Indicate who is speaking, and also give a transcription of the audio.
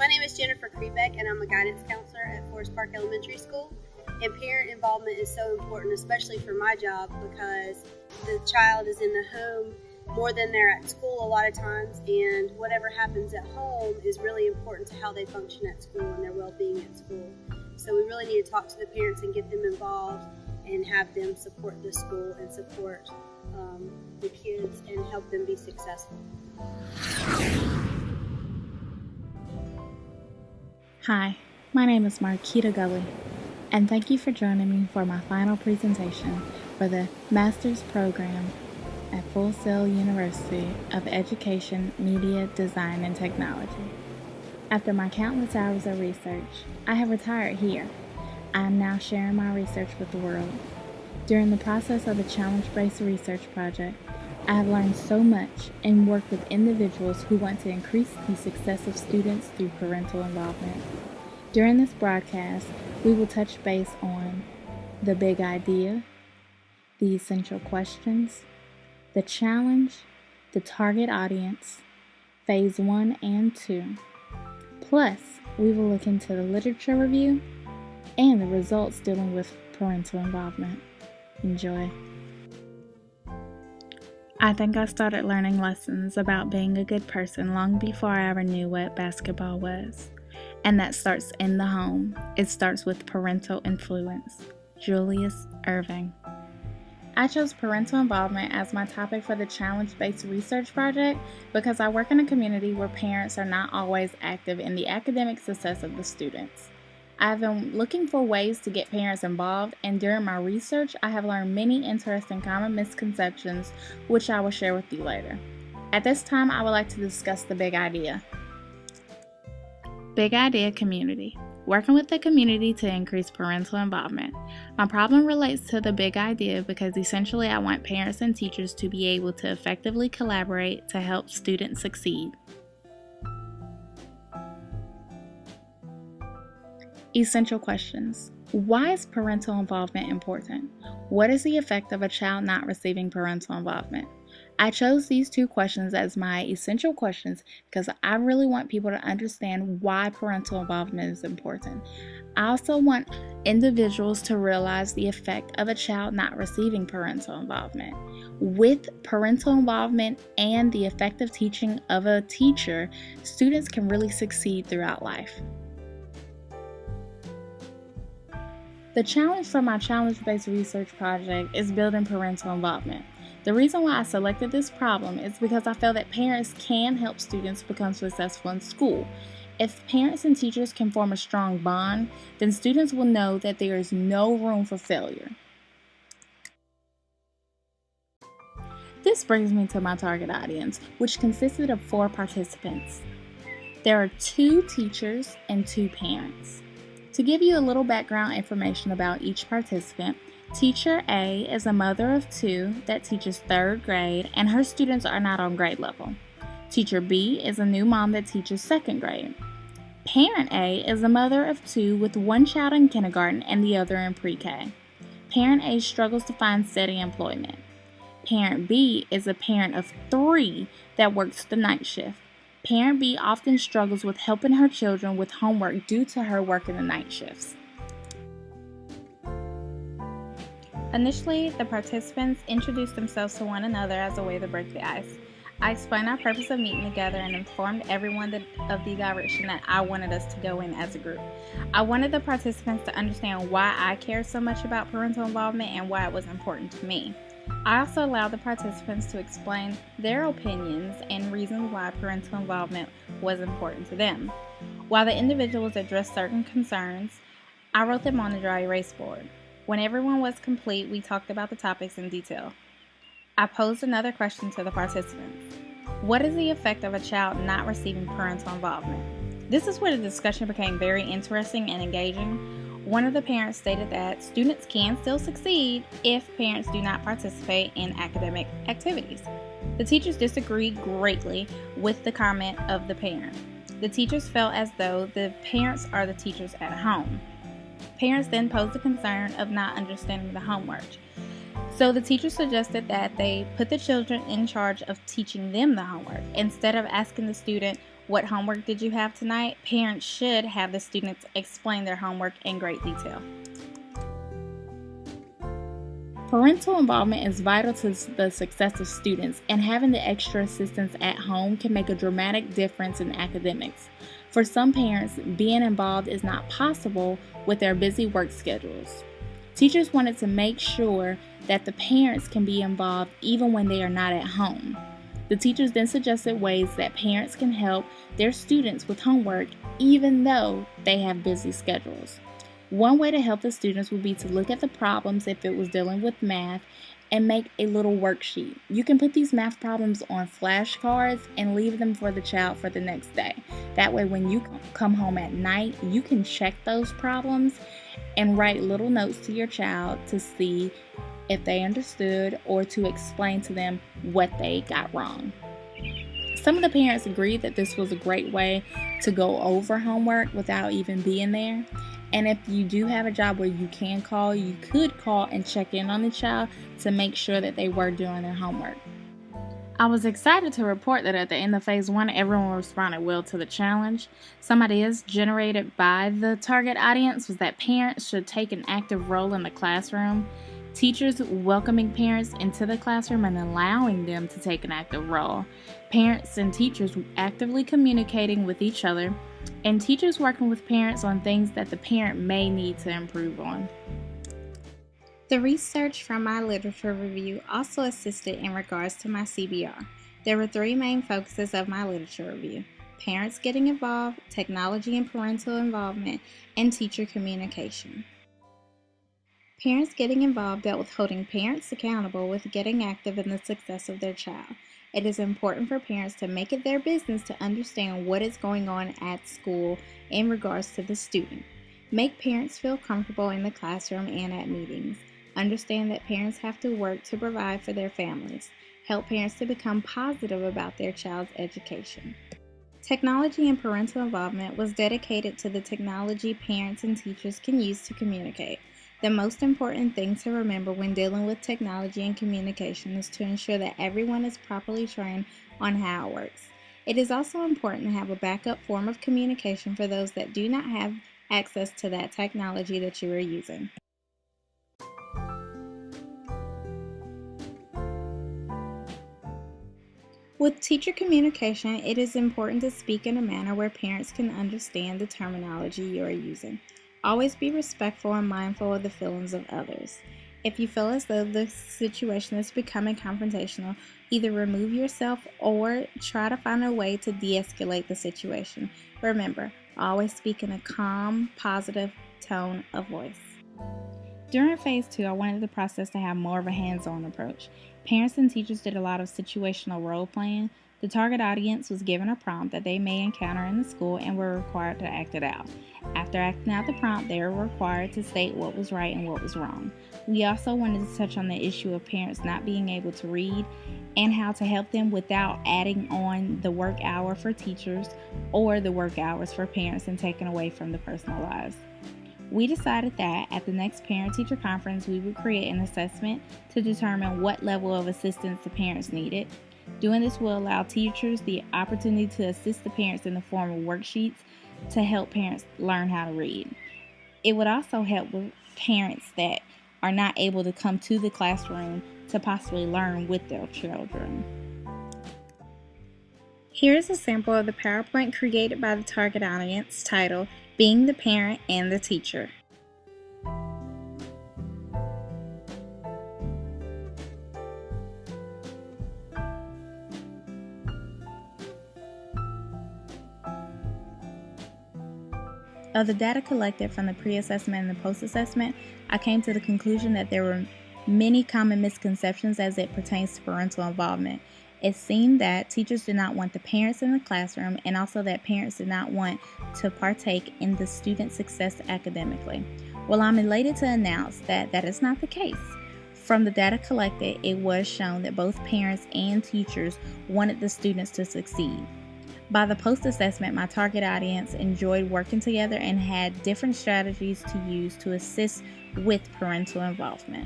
Speaker 1: My name is Jennifer Krebeck, and I'm a guidance counselor at Forest Park Elementary School. And parent involvement is so important, especially for my job, because the child is in the home more than they're at school a lot of times, and whatever happens at home is really important to how they function at school and their well-being at school. So we really need to talk to the parents and get them involved and have them support the school and support the kids and help them be successful.
Speaker 2: Hi, my name is Marquita Gulley, and thank you for joining me for my final presentation for the Master's Program at Full Sail University of Education, Media, Design, and Technology. After my countless hours of research, I have retired here. I am now sharing my research with the world. During the process of the challenge-based research project, I have learned so much and worked with individuals who want to increase the success of students through parental involvement. During this broadcast, we will touch base on the big idea, the essential questions, the challenge, the target audience, phase 1 and 2. Plus, we will look into the literature review and the results dealing with parental involvement. Enjoy. I think I started learning lessons about being a good person long before I ever knew what basketball was. And that starts in the home. It starts with parental influence. Julius Erving. I chose parental involvement as my topic for the challenge-based research project because I work in a community where parents are not always active in the academic success of the students. I've been looking for ways to get parents involved, and during my research, I have learned many interesting common misconceptions, which I will share with you later. At this time, I would like to discuss the big idea. Big idea community. Working with the community to increase parental involvement. My problem relates to the big idea because essentially I want parents and teachers to be able to effectively collaborate to help students succeed. Essential questions. Why is parental involvement important? What is the effect of a child not receiving parental involvement? I chose these two questions as my essential questions because I really want people to understand why parental involvement is important. I also want individuals to realize the effect of a child not receiving parental involvement. With parental involvement and the effective teaching of a teacher, students can really succeed throughout life. The challenge for my challenge-based research project is building parental involvement. The reason why I selected this problem is because I feel that parents can help students become successful in school. If parents and teachers can form a strong bond, then students will know that there is no room for failure. This brings me to my target audience, which consisted of 4 participants. There are 2 teachers and 2 parents. To give you a little background information about each participant, Teacher A is a mother of 2 that teaches 3rd grade, and her students are not on grade level. Teacher B is a new mom that teaches 2nd grade. Parent A is a mother of 2 with 1 child in kindergarten and the other in pre-K. Parent A struggles to find steady employment. Parent B is a parent of 3 that works the night shift. Parent B often struggles with helping her children with homework due to her working the night shifts. Initially, the participants introduced themselves to one another as a way to break the ice. I explained our purpose of meeting together and informed everyone of the direction that I wanted us to go in as a group. I wanted the participants to understand why I care so much about parental involvement and why it was important to me. I also allowed the participants to explain their opinions and reasons why parental involvement was important to them. While the individuals addressed certain concerns, I wrote them on the dry erase board. When everyone was complete, we talked about the topics in detail. I posed another question to the participants. What is the effect of a child not receiving parental involvement? This is where the discussion became very interesting and engaging. One of the parents stated that students can still succeed if parents do not participate in academic activities. The teachers disagreed greatly with the comment of the parent. The teachers felt as though the parents are the teachers at home. Parents then posed the concern of not understanding the homework. So the teacher suggested that they put the children in charge of teaching them the homework. Instead of asking the student, "What homework did you have tonight?" parents should have the students explain their homework in great detail. Parental involvement is vital to the success of students, and having the extra assistance at home can make a dramatic difference in academics. For some parents, being involved is not possible with their busy work schedules. Teachers wanted to make sure that the parents can be involved even when they are not at home. The teachers then suggested ways that parents can help their students with homework even though they have busy schedules. One way to help the students would be to look at the problems if it was dealing with math and make a little worksheet. You can put these math problems on flashcards and leave them for the child for the next day. That way when you come home at night, you can check those problems and write little notes to your child to see if they understood or to explain to them what they got wrong. Some of the parents agreed that this was a great way to go over homework without even being there. And if you do have a job where you can call, you could call and check in on the child to make sure that they were doing their homework. I was excited to report that at the end of Phase 1, everyone responded well to the challenge. Some ideas generated by the target audience was that parents should take an active role in the classroom, teachers welcoming parents into the classroom and allowing them to take an active role, parents and teachers actively communicating with each other, and teachers working with parents on things that the parent may need to improve on. The research from my literature review also assisted in regards to my CBR. There were 3 main focuses of my literature review: parents getting involved, technology and parental involvement, and teacher communication. Parents getting involved dealt with holding parents accountable with getting active in the success of their child. It is important for parents to make it their business to understand what is going on at school in regards to the student. Make parents feel comfortable in the classroom and at meetings. Understand that parents have to work to provide for their families. Help parents to become positive about their child's education. Technology and parental involvement was dedicated to the technology parents and teachers can use to communicate. The most important thing to remember when dealing with technology and communication is to ensure that everyone is properly trained on how it works. It is also important to have a backup form of communication for those that do not have access to that technology that you are using. With teacher communication, it is important to speak in a manner where parents can understand the terminology you are using. Always be respectful and mindful of the feelings of others. If you feel as though the situation is becoming confrontational, either remove yourself or try to find a way to de-escalate the situation. Remember, always speak in a calm, positive tone of voice. During Phase 2, I wanted the process to have more of a hands-on approach. Parents and teachers did a lot of situational role-playing. The target audience was given a prompt that they may encounter in the school and were required to act it out. After acting out the prompt, they were required to state what was right and what was wrong. We also wanted to touch on the issue of parents not being able to read and how to help them without adding on the work hour for teachers or the work hours for parents and taking away from the personal lives. We decided that at the next parent-teacher conference, we would create an assessment to determine what level of assistance the parents needed. Doing this will allow teachers the opportunity to assist the parents in the form of worksheets to help parents learn how to read. It would also help with parents that are not able to come to the classroom to possibly learn with their children. Here is a sample of the PowerPoint created by the target audience titled Being the Parent and the Teacher. Of the data collected from the pre-assessment and the post-assessment, I came to the conclusion that there were many common misconceptions as it pertains to parental involvement. It seemed that teachers did not want the parents in the classroom, and also that parents did not want to partake in the student's success academically. Well, I'm elated to announce that that is not the case. From the data collected, it was shown that both parents and teachers wanted the students to succeed. By the post-assessment, my target audience enjoyed working together and had different strategies to use to assist with parental involvement.